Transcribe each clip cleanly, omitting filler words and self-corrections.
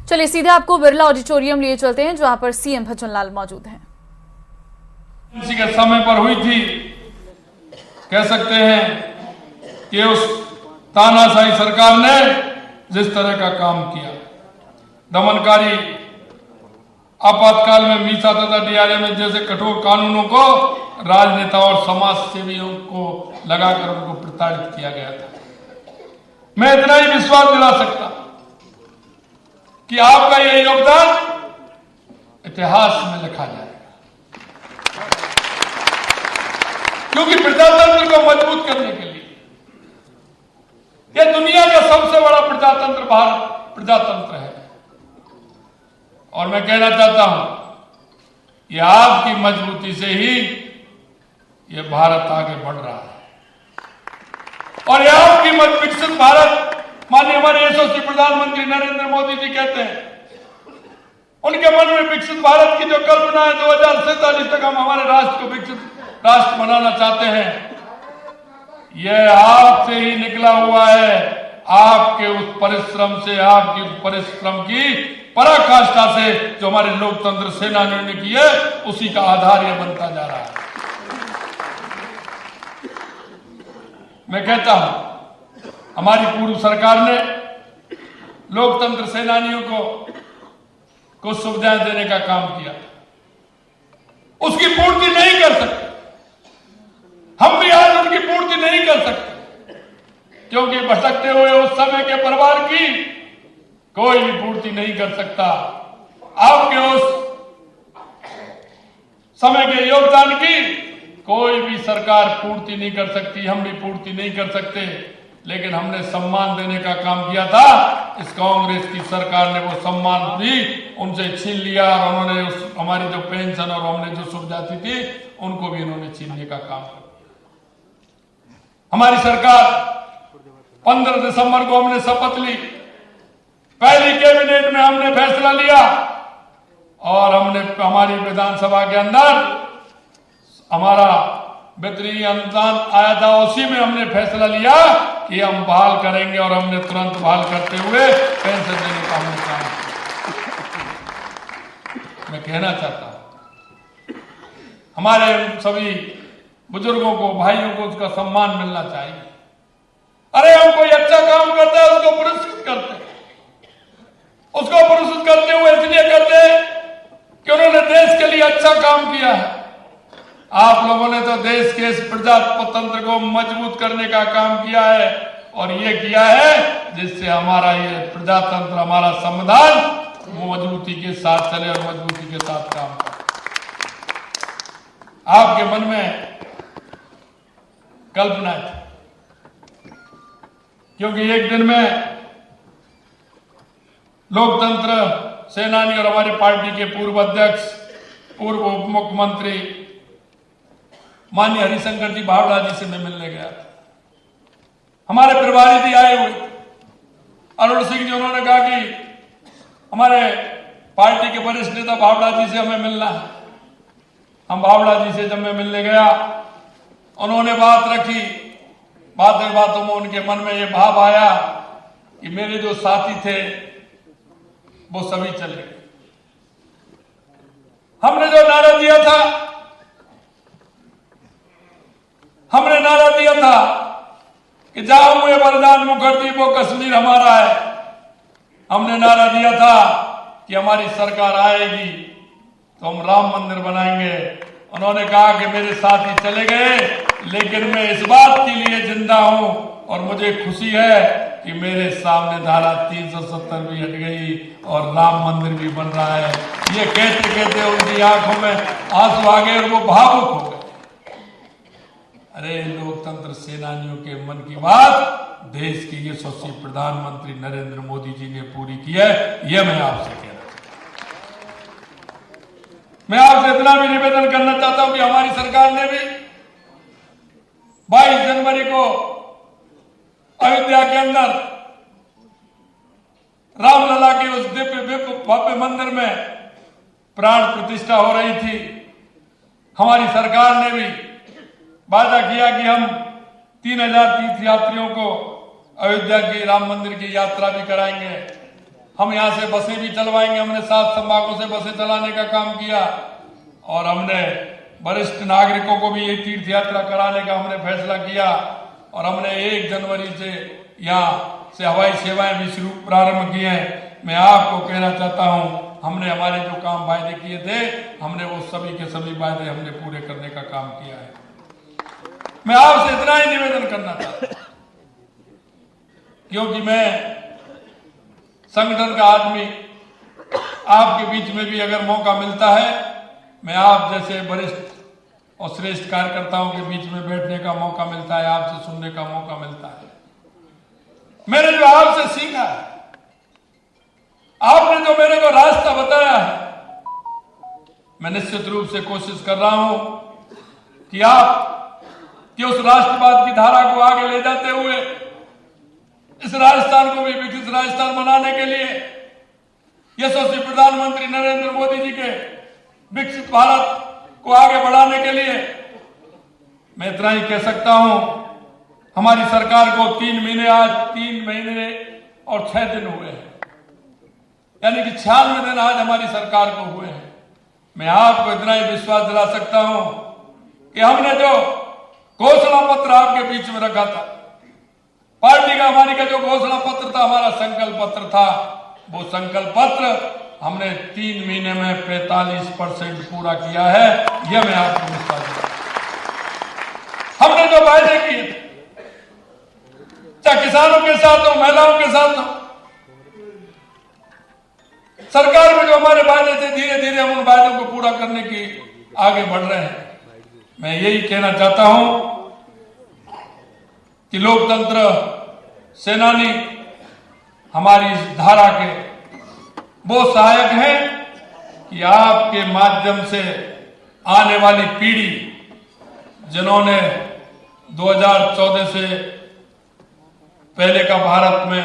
चलिए सीधे आपको बिरला ऑडिटोरियम लिए चलते हैं जहां पर सीएम भजनलाल मौजूद हैं। इसी के समय पर हुई थी, कह सकते हैं कि उस तानाशाही सरकार ने जिस तरह का काम किया, दमनकारी आपातकाल में मीसा तथा डीआरए में जैसे कठोर कानूनों को राजनेता और समाज सेवियों को लगाकर उनको प्रताड़ित किया गया था। मैं इतना ही विश्वास दिला सकता कि आपका यह योगदान इतिहास में लिखा जाएगा, क्योंकि प्रजातंत्र को मजबूत करने के लिए यह दुनिया का सबसे बड़ा प्रजातंत्र भारत प्रजातंत्र है। और मैं कहना चाहता हूं, ये आपकी मजबूती से ही ये भारत आगे बढ़ रहा है। और ये आपकी विकसित भारत, माननीय हमारे यशस्वी प्रधानमंत्री नरेंद्र मोदी जी कहते हैं, उनके मन में विकसित भारत की जो कल्पना है 2047 तक हम हमारे राष्ट्र को विकसित राष्ट्र बनाना चाहते हैं, यह आपसे ही निकला हुआ है। आपके उस परिश्रम से, आपकी उस परिश्रम की पराकाष्ठा से जो हमारे लोकतंत्र सेनानियों ने की है, उसी का आधार यह बनता जा रहा है। मैं कहता हूं, हमारी पूर्व सरकार ने लोकतंत्र सेनानियों को कुछ सुविधाएं देने का काम किया, उसकी पूर्ति नहीं कर सकते। हम भी आज उनकी पूर्ति नहीं कर सकते, क्योंकि भटकते हुए उस समय के परिवार की कोई भी पूर्ति नहीं कर सकता। आपके उस समय के योगदान की कोई भी सरकार पूर्ति नहीं कर सकती, हम भी पूर्ति नहीं कर सकते। लेकिन हमने सम्मान देने का काम किया था, इस कांग्रेस की सरकार ने वो सम्मान भी उनसे छीन लिया और उन्होंने हमारी जो पेंशन और हमने जो सुविधा थी उनको भी इन्होंने छीनने का काम किया। हमारी सरकार 15 दिसंबर को हमने शपथ ली, पहली कैबिनेट में हमने फैसला लिया और हमने हमारी विधानसभा के अंदर हमारा वित्तीय अनुदान आया था, उसी में हमने फैसला लिया कि हम बहाल करेंगे और हमने तुरंत बहाल करते हुए पेंशन देने का हमने काम किया। मैं कहना चाहता हूं, हमारे सभी बुजुर्गों को, भाइयों को उसका सम्मान मिलना चाहिए। अरे हम कोई अच्छा काम करता है उसको पुरस्कृत करते हैं, उसको पुरस्कृत करते हुए इसलिए करते हैं कि उन्होंने देश के लिए अच्छा काम किया है। आप लोगों ने तो देश के इस प्रजातंत्र को मजबूत करने का काम किया है और ये किया है जिससे हमारा ये प्रजातंत्र, हमारा संविधान मजबूती के साथ चले और मजबूती के साथ काम करे। आपके मन में कल्पना थी, क्योंकि एक दिन में लोकतंत्र सेनानी और हमारी पार्टी के पूर्व अध्यक्ष, पूर्व उप मुख्यमंत्री माननीय हरिशंकर जी भावड़ा जी से मैं मिलने गया था। हमारे प्रभारी भी आए हुए अरुण सिंह जी, उन्होंने कहा कि हमारे पार्टी के वरिष्ठ नेता भावड़ा जी से हमें मिलना है। हम भावड़ा जी से जब मैं मिलने गया, उन्होंने बात रखी, बातों में उनके मन में ये भाव आया कि मेरे जो साथी थे वो सभी चले गए। हमने जो नारा दिया था, हमने नारा दिया था कि जाओ मुझे बलिदान मुखर्जी, वो कश्मीर हमारा है। हमने नारा दिया था कि हमारी सरकार आएगी तो हम राम मंदिर बनाएंगे। उन्होंने कहा कि मेरे साथी चले गए, लेकिन मैं इस बात के लिए जिंदा हूं और मुझे खुशी है कि मेरे सामने धारा 370 भी हट गई और राम मंदिर भी बन रहा है। ये कहते कहते उनकी आंखों में आंसू आ गए और वो भावुक हो गए। अरे लोकतंत्र सेनानियों के मन की बात देश के यशस्वी प्रधानमंत्री नरेंद्र मोदी जी ने पूरी की है, यह मैं आपसे कह रहा हूं। मैं आपसे इतना भी निवेदन करना चाहता हूं कि हमारी सरकार ने भी 22 जनवरी को अयोध्या के अंदर रामलला के उस दिव्य भव्य मंदिर में प्राण प्रतिष्ठा हो रही थी। हमारी सरकार ने भी वादा किया कि हम 3000 तीर्थ यात्रियों को अयोध्या की राम मंदिर की यात्रा भी कराएंगे। हम यहाँ से बसें भी चलवाएंगे। हमने 7 संभागों से बसें चलाने का काम किया और हमने वरिष्ठ नागरिकों को भी ये तीर्थ यात्रा कराने का हमने फैसला किया और हमने 1 जनवरी से यहाँ से हवाई सेवाएं भी शुरू प्रारंभ की हैं। मैं आपको कहना चाहता हूं, हमने हमारे जो काम वायदे किए थे, हमने वो सभी के सभी वायदे हमने पूरे करने का काम किया है। मैं आपसे इतना ही निवेदन करना चाहता हूं, क्योंकि मैं संगठन का आदमी, आपके बीच में भी अगर मौका मिलता है, मैं आप जैसे वरिष्ठ और श्रेष्ठ कार्यकर्ताओं के बीच में बैठने का मौका मिलता है, आपसे सुनने का मौका मिलता है। मैंने जो आपसे सीखा है, आपने जो मेरे को रास्ता बताया है, मैं निश्चित रूप से कोशिश कर रहा हूं कि आप कि उस राष्ट्रवाद की धारा को आगे ले जाते हुए इस राजस्थान को भी विकसित राजस्थान बनाने के लिए, यशस्वी प्रधानमंत्री नरेंद्र मोदी जी के विकसित भारत को आगे बढ़ाने के लिए, मैं इतना ही कह सकता हूं, हमारी सरकार को 3 महीने, आज 3 महीने और 6 दिन हुए हैं, यानी कि 96 दिन आज हमारी सरकार को हुए हैं। मैं आपको इतना ही विश्वास दिला सकता हूं कि हमने जो घोषणा पत्र आपके बीच में रखा था, पार्टी का हमारी का जो घोषणा पत्र था, हमारा संकल्प पत्र था, वो संकल्प पत्र हमने 3 महीने में 45% पूरा किया है। यह मैं आपको विश्वास दिलाता हूं। हमने जो वायदे किए थे, चाहे किसानों के साथ हो, महिलाओं के साथ हो, सरकार में जो हमारे वायदे थे, धीरे धीरे हम उन वायदों को पूरा करने की आगे बढ़ रहे हैं। मैं यही कहना चाहता हूं कि लोकतंत्र सेनानी हमारी इस धारा के वो सहायक हैं कि आपके माध्यम से आने वाली पीढ़ी, जिन्होंने 2014 से पहले का भारत में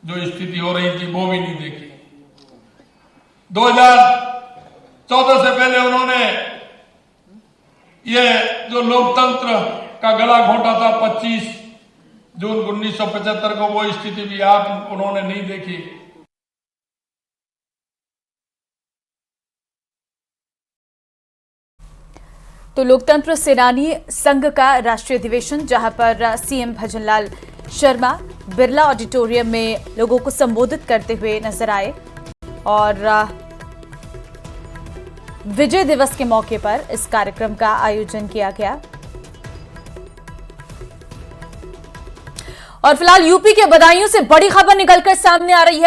जो स्थिति हो रही थी वो भी नहीं देखी। 2014 से पहले उन्होंने ये जो लोकतंत्र का गला घोंटा था 25 जून 1975 को, वो स्थिति भी उन्होंने नहीं देखी। तो लोकतंत्र सेनानी संघ का राष्ट्रीय अधिवेशन, जहां पर सीएम भजनलाल शर्मा बिरला ऑडिटोरियम में लोगों को संबोधित करते हुए नजर आए और विजय दिवस के मौके पर इस कार्यक्रम का आयोजन किया गया। और फिलहाल यूपी के बदायूं से बड़ी खबर निकलकर सामने आ रही है।